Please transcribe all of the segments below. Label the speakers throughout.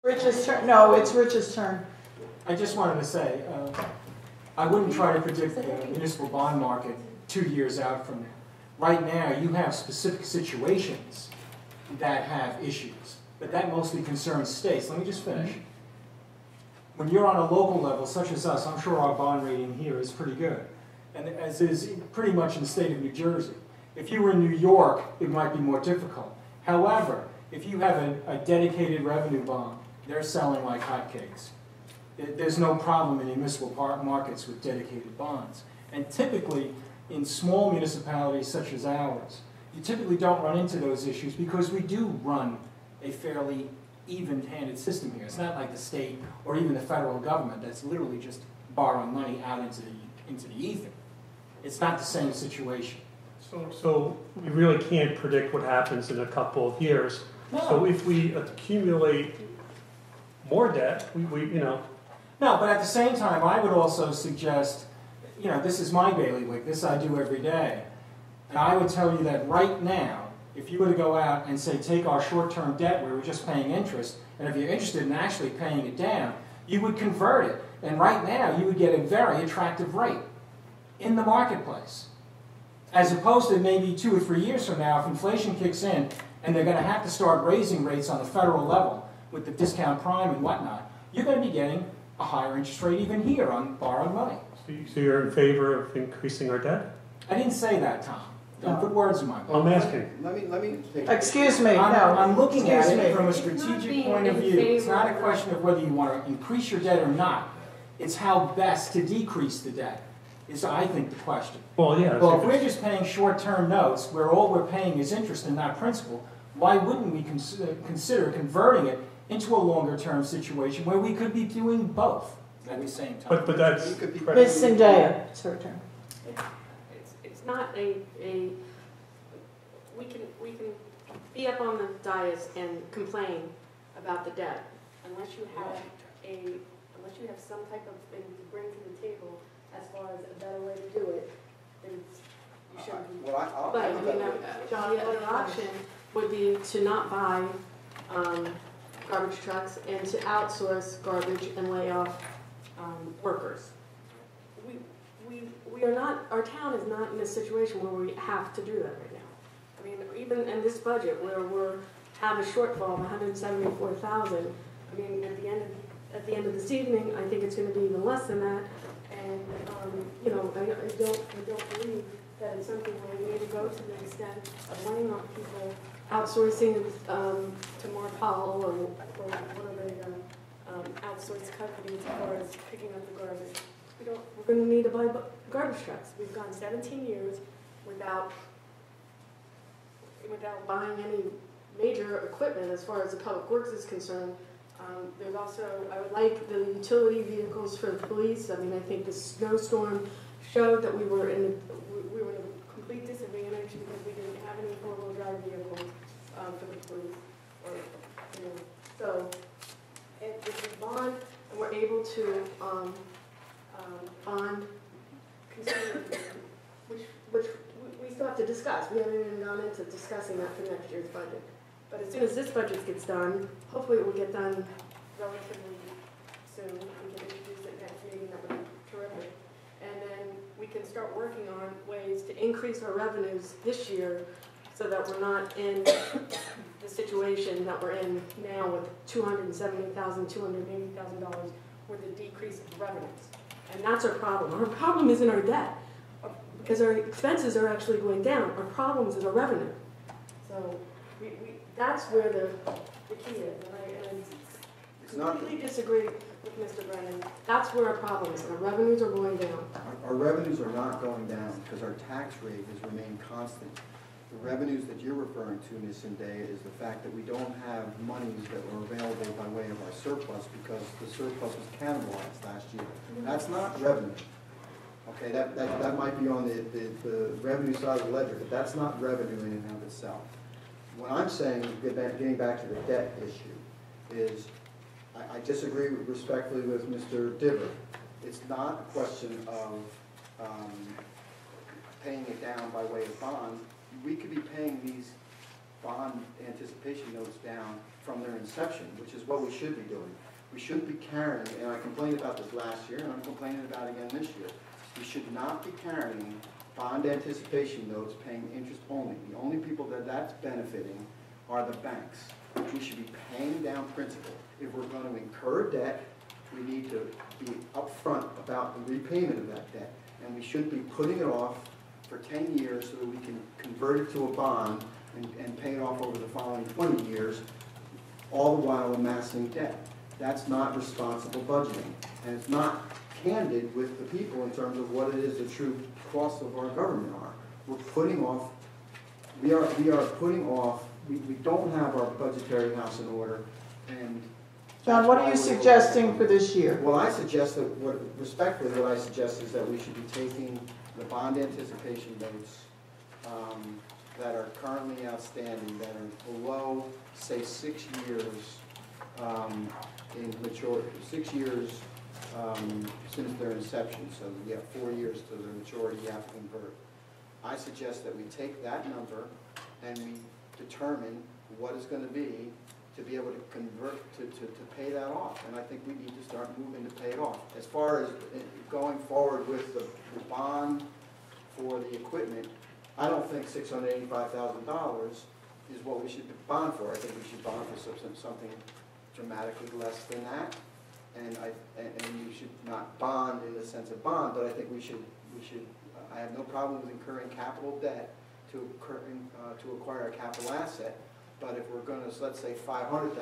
Speaker 1: Rich's turn. No, it's Rich's turn.
Speaker 2: I just wanted to say, I wouldn't try to predict the municipal bond market 2 years out from now. Right now, you have specific situations that have issues, but that mostly concerns states. Let me just finish. When you're on a local level, such as us, I'm sure our bond rating here is pretty good, and as is pretty much in the state of New Jersey. If you were in New York, it might be more difficult. However, if you have a dedicated revenue bond, they're selling like hotcakes. There's no problem in municipal markets with dedicated bonds. And typically, in small municipalities such as ours, you typically don't run into those issues because we do run a fairly even-handed system here. It's not like the state or even the federal government that's literally just borrowing money out into the ether. It's not the same situation.
Speaker 3: So we really can't predict what happens in a couple of years. No. So if we accumulate more debt, we
Speaker 2: No, but at the same time, I would also suggest, this is my bailiwick, this I do every day. And I would tell you that right now, if you were to go out and say, take our short-term debt where we're just paying interest, and if you're interested in actually paying it down, you would convert it. And right now, you would get a very attractive rate in the marketplace. As opposed to maybe 2 or 3 years from now, if inflation kicks in, and they're going to have to start raising rates on the federal level with the discount prime and whatnot, you're going to be getting a higher interest rate even here on borrowed money.
Speaker 3: So you're in favor of increasing our debt?
Speaker 2: I didn't say that, Tom. Don't put words in my mouth.
Speaker 3: I'm asking.
Speaker 4: Let me take
Speaker 1: Excuse me, no.
Speaker 2: I'm looking at
Speaker 1: Excuse
Speaker 2: it
Speaker 1: me.
Speaker 2: from a strategic point of view. It's not a question of whether you want to increase your debt or not. It's how best to decrease the debt is, I think, the question.
Speaker 3: Well, yeah.
Speaker 2: Well, if we're just paying short-term notes where all we're paying is interest and not principal, why wouldn't we consider converting it into a longer-term situation where we could be doing both at the same time?
Speaker 3: But that's...
Speaker 1: Ms. Zendaya, it's her turn.
Speaker 5: It's not we can be up on the dais and complain about the debt unless you have some type of thing to bring to the table as far as a better way to do it, then you shouldn't. John, the other option would be to not buy garbage trucks and to outsource garbage and lay off workers. We are not, our town is not in a situation where we have to do that right now. I mean, even in this budget where we have a shortfall of $174,000, I mean, at the end of this evening, I think it's going to be even less than that. And I don't believe that it's something where we need to go to the extent of laying off people, outsourcing to Marpol or one of the outsourced companies as far as picking up the garbage. We're going to need to buy garbage trucks. We've gone 17 years without buying any major equipment as far as the public works is concerned. There's also, I would like the utility vehicles for the police. I mean, I think the snowstorm showed that we were in a complete disadvantage because we didn't have any four-wheel drive vehicles for the police. So if we bond and we're able to bond consumer, which we still have to discuss. We haven't even gone into discussing that for next year's budget. But as soon as this budget gets done, hopefully it will get done relatively soon. We can introduce it next meeting. That would be terrific. And then we can start working on ways to increase our revenues this year so that we're not in the situation that we're in now with $270,000, $280,000 worth of decrease in revenues. And that's our problem. Our problem isn't our debt, because our expenses are actually going down. Our problem is our revenue. So that's where the key is. And I completely disagree with Mr. Brennan. That's where our problem is. Our revenues are going down.
Speaker 4: Our revenues are not going down because our tax rate has remained constant. The revenues that you're referring to, Ms. Zendaya, is the fact that we don't have monies that were available by way of our surplus because the surplus was cannibalized last year. That's not revenue. Okay, that might be on the revenue side of the ledger, but that's not revenue in and of itself. What I'm saying, getting back to the debt issue, is I disagree respectfully with Mr. Diver. It's not a question of paying it down by way of bonds. We could be paying these bond anticipation notes down from their inception, which is what we should be doing. We shouldn't be carrying, and I complained about this last year, and I'm complaining about it again this year. We should not be carrying bond anticipation notes paying interest only. The only people that that's benefiting are the banks. We should be paying down principal. If we're going to incur debt, we need to be upfront about the repayment of that debt. And we shouldn't be putting it off for 10 years so that we can convert it to a bond and pay it off over the following 20 years, all the while amassing debt. That's not responsible budgeting. And it's not candid with the people in terms of what it is the true costs of our government are. We're putting off, we are putting off, we don't have our budgetary house in order, and
Speaker 1: John, what are you suggesting for this year?
Speaker 4: well, I suggest that, respectfully, what I suggest is that we should be taking the bond anticipation notes that are currently outstanding, that are below, say, 6 years in maturity, 6 years since their inception, so we have 4 years to their maturity, you have to convert. I suggest that we take that number and we determine what it's going to be able to convert, to pay that off. And I think we need to start moving to pay it off. As far as going forward with the bond for the equipment, I don't think $685,000 is what we should bond for. I think we should bond for something dramatically less than that. And you should not bond in the sense of bond, but I think we should, I have no problem with incurring capital debt to acquire a capital asset. But if we're going to, let's say, $500,000,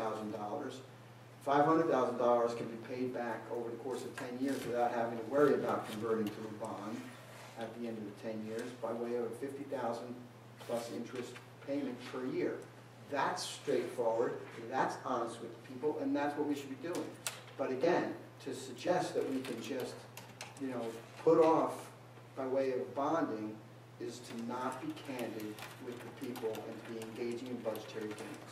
Speaker 4: $500,000 can be paid back over the course of 10 years without having to worry about converting to a bond at the end of the 10 years by way of a $50,000 plus interest payment per year. That's straightforward, that's honest with people, and that's what we should be doing. But again, to suggest that we can just, put off by way of bonding is to not be candid with the people and to be engaging in budgetary things.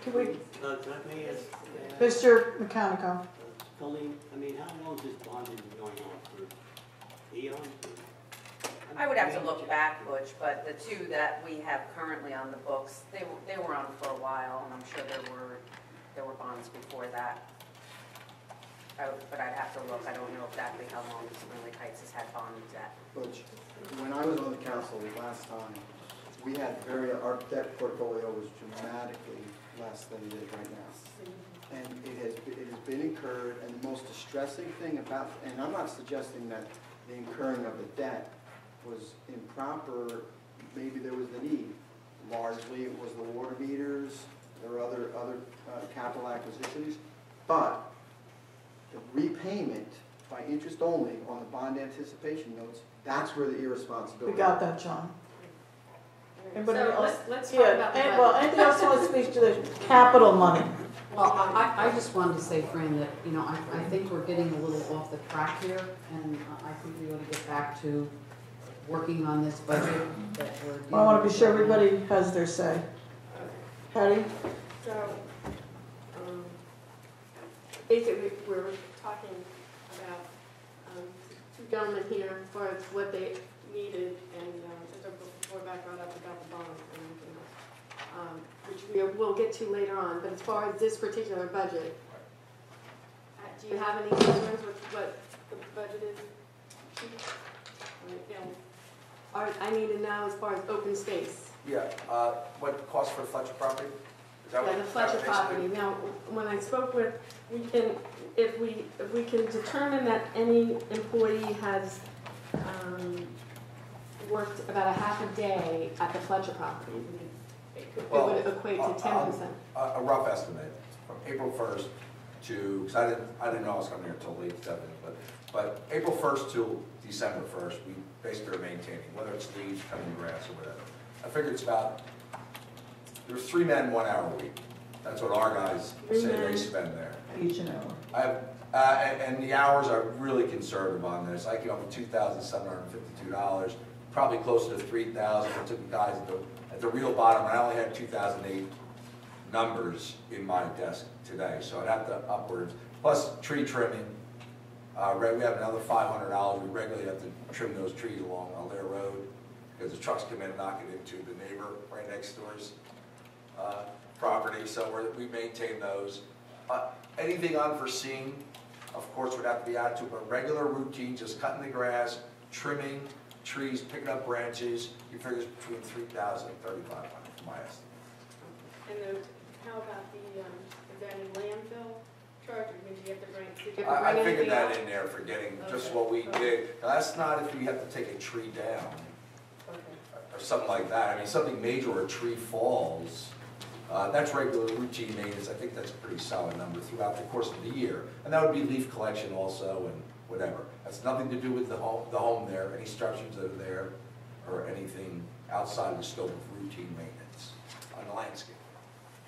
Speaker 1: Can we,
Speaker 6: Can I ask,
Speaker 1: Mr. Mechanico?
Speaker 6: Colleen, I mean, how long has this bonding been going on for? Eons?
Speaker 7: I would have to look back, Butch, but the two that we have currently on the books, they were on for a while, and I'm sure there were bonds before that. But I'd have to look. I don't know exactly how long Really Heights has had bonds at.
Speaker 4: Butch, when I was on the council last time, we had our debt portfolio was dramatically less than it is right now. And it has been incurred, and the most distressing thing about, and I'm not suggesting that the incurring of the debt was improper, maybe there was the need. Largely it was the water meters, there were other capital acquisitions, but the repayment by interest only on the bond anticipation notes, that's where the irresponsibility.
Speaker 1: We got that, John. Anybody
Speaker 5: So
Speaker 1: else?
Speaker 5: let's talk
Speaker 1: Yeah,
Speaker 5: about the
Speaker 1: well,
Speaker 5: budget.
Speaker 1: anything else want to speak to the capital money?
Speaker 8: Well, I just wanted to say, Fran, that, I think we're getting a little off the track here, and I think we ought to get back to working on this budget that we're.
Speaker 1: Well, I want to be sure everybody has their say. Patty?
Speaker 5: So, basically, we're talking about two gentlemen here as far as what they needed, and before back brought up about the bonds and everything else, which we'll get to later on. But as far as this particular budget, do you have any concerns with what the budget is? I need to know as far as open space.
Speaker 9: Yeah, what cost for Fletcher property? Is that
Speaker 5: Yeah,
Speaker 9: what-
Speaker 5: the
Speaker 9: is that
Speaker 5: Fletcher
Speaker 9: what basically-
Speaker 5: property. Now, when I spoke with, if we can determine that any employee has worked about a half a day at the Fletcher property, it would equate to 10%.
Speaker 9: A rough estimate, from April 1st to, because I didn't know I was coming here until late 7, but April 1st to December 1st, we basically are maintaining, whether it's leaves, cutting grass, or whatever. I figured it's about, there's 3 men, 1 hour a week. That's what our guys say they spend there.
Speaker 1: Each an hour.
Speaker 9: I have, and the hours are really conservative on this. I came up with $2,752, probably closer to $3,000. I took the guys at the real bottom, and I only had 2008 numbers in my desk today, so I'd have to upwards. Plus tree trimming, we have another $500. We regularly have to trim those trees along Alder Road. because the trucks come in and knock it into the neighbor right next door's property, so we maintain those. Anything unforeseen, of course, would have to be added to, but regular routine, just cutting the grass, trimming trees, picking up branches, you figure it's between 3,000 and 3,500 from my estimate.
Speaker 5: And how about the, is there any landfill charge, or did you have to bring,
Speaker 9: I figured
Speaker 5: anything
Speaker 9: that
Speaker 5: else?
Speaker 9: in there, forgetting just
Speaker 5: Okay.
Speaker 9: what we did. Now, that's not if we have to take a tree down
Speaker 5: Okay.
Speaker 9: or something like that. I mean, something major or a tree falls, that's regular routine maintenance. I think that's a pretty solid number throughout the course of the year. And that would be leaf collection also and whatever. That's nothing to do with the home there, any structures that are there, or anything outside the scope of routine maintenance on the landscape.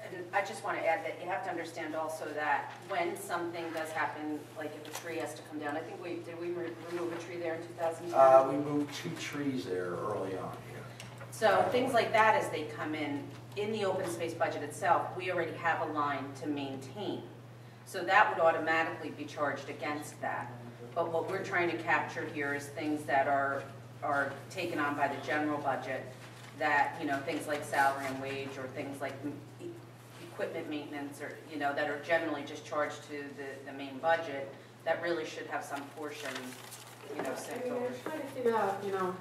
Speaker 7: And I just want to add that you have to understand also that when something does happen, like if a tree has to come down, I think did we remove a tree there in 2010?
Speaker 9: We moved 2 trees there early on here.
Speaker 7: So things like that, as they come in the open space budget itself, we already have a line to maintain. So that would automatically be charged against that. But what we're trying to capture here is things that are taken on by the general budget, that, you know, things like salary and wage, or things like equipment maintenance, or, you know, that are generally just charged to the main budget, that really should have some portion, you know, sent
Speaker 5: I
Speaker 7: over.
Speaker 5: was trying to figure out, you know,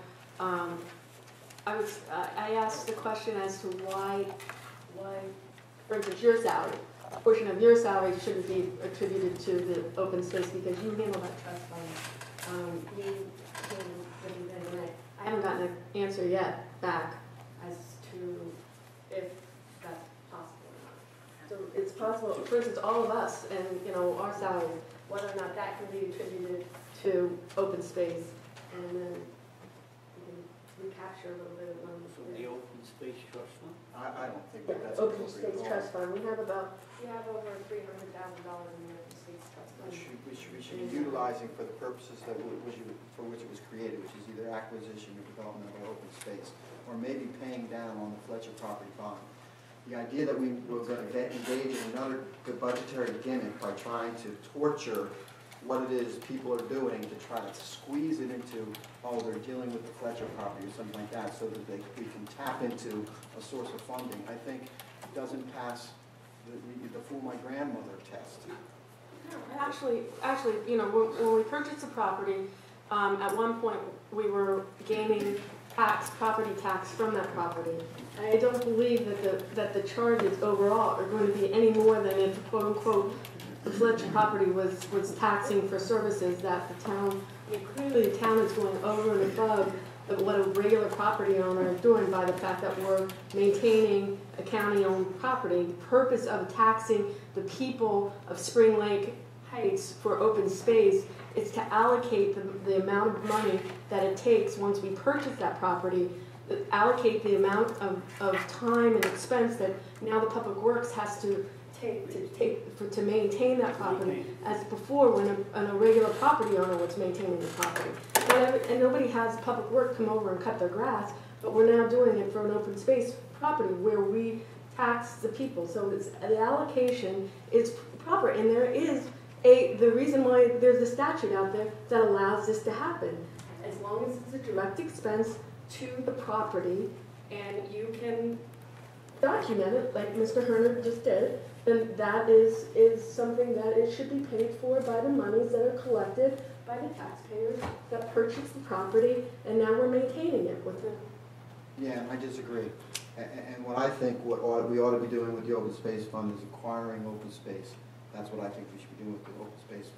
Speaker 5: I asked the question as to why, for instance, your salary, a portion of your salary shouldn't be attributed to the open space because you handle that trust fund. I haven't gotten an answer yet back as to if that's possible or not. So it's possible, for instance, all of us and, you know, our salaries, whether or not that can be attributed to open space, and then we can recapture a little bit of money
Speaker 6: From the open space trust fund?
Speaker 4: I don't think that that's
Speaker 5: Open
Speaker 4: appropriate
Speaker 5: Space
Speaker 4: at all.
Speaker 5: Trust Fund, we have over $300,000 in the Open Space Trust Fund.
Speaker 4: Which we should be utilizing for the purposes for which it was created, which is either acquisition or development of our open space, or maybe paying down on the Fletcher property bond. The idea that we were going to engage in another budgetary gimmick by trying to torture what it is people are doing to try to squeeze it into, oh, they're dealing with the Fletcher property or something like that, so that we can tap into a source of funding, I think doesn't pass the fool my grandmother test.
Speaker 5: Actually, you know, when we purchased the property, at one point, we were gaining property tax from that property. And I don't believe that the charges overall are going to be any more than if, quote unquote, the Fletcher property was taxing for services that the town, I mean, clearly the town is going over and above what a regular property owner is doing by the fact that we're maintaining a county-owned property. The purpose of taxing the people of Spring Lake Heights for open space is to allocate the amount of money that it takes once we purchase that property, allocate the amount of time and expense that now the Public Works has to to maintain that property, as before when a regular property owner was maintaining the property. And nobody has Public Works come over and cut their grass, but we're now doing it for an open space property where we tax the people. So the allocation is proper, and there is the reason why there's a statute out there that allows this to happen. As long as it's a direct expense to the property and you can document it, like Mr. Herner just did, then that is something that it should be paid for by the monies that are collected by the taxpayers that purchased the property, and now we're maintaining it with them.
Speaker 4: Yeah, I disagree. And what I think we ought to be doing with the open space fund is acquiring open space. That's what I think we should be doing with the open space